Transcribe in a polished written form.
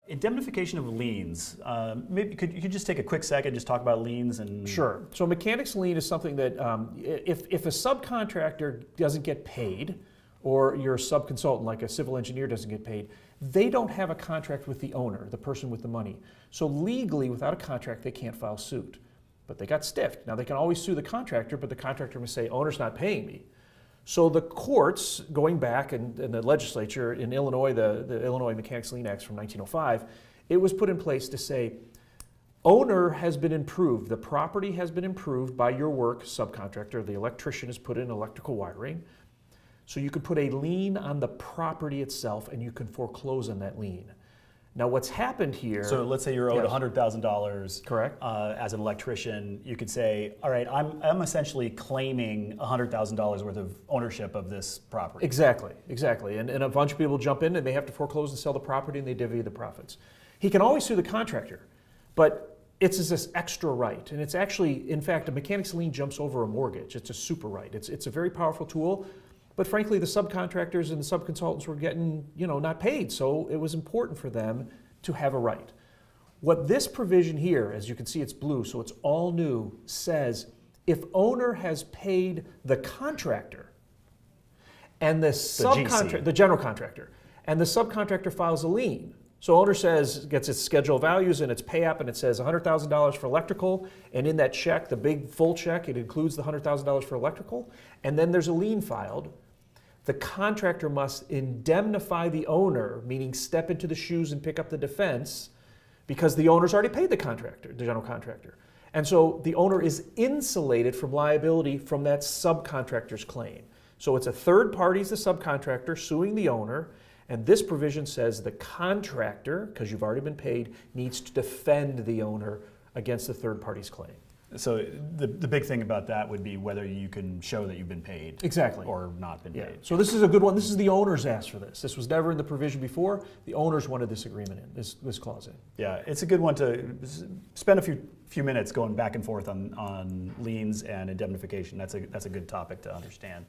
Indemnification of liens. Maybe could you just take a quick second, just talk about liens and. Sure. So mechanic's lien is something that if a subcontractor doesn't get paid, or your subconsultant like a civil engineer doesn't get paid, they don't have a contract with the owner, the person with the money. So legally, without a contract, they can't file suit. But they got stiffed. Now they can always sue the contractor, but the contractor must say, owner's not paying me. So the courts, going back in the legislature in Illinois, the Illinois Mechanics Lien Acts from 1905, it was put in place to say, owner has been improved, the property has been improved by your work, subcontractor, the electrician has put in electrical wiring, so you can put a lien on the property itself and you can foreclose on that lien. Now what's happened here... So let's say you're owed $100,000. Correct. As an electrician, you could say, all right, I'm essentially claiming $100,000 worth of ownership of this property. Exactly. And a bunch of people jump in and they have to foreclose and sell the property and they divvy the profits. He can always sue the contractor, but it's this extra right. And it's actually, in fact, a mechanic's lien jumps over a mortgage. It's a super right. It's a very powerful tool. But frankly, the subcontractors and the subconsultants were getting, not paid, so it was important for them to have a right. What this provision here, as you can see, it's blue, so it's all new, says if owner has paid the contractor and the subcontractor, the general contractor, and the subcontractor files a lien. So owner gets its schedule of values and its pay app, and it says $100,000 for electrical, and in that check, the big full check, it includes the $100,000 for electrical, and then there's a lien filed. The contractor must indemnify the owner, meaning step into the shoes and pick up the defense, because the owner's already paid the contractor, the general contractor. And so the owner is insulated from liability from that subcontractor's claim. So it's a third party, the subcontractor, suing the owner, and this provision says the contractor, because you've already been paid, needs to defend the owner against the third party's claim. So the big thing about that would be whether you can show that you've been paid. Exactly. Or not been paid. So this is a good one. This is the owner's asked for this. This was never in the provision before. The owners wanted this agreement in, this clause in. Yeah, it's a good one to spend a few minutes going back and forth on liens and indemnification. That's a good topic to understand.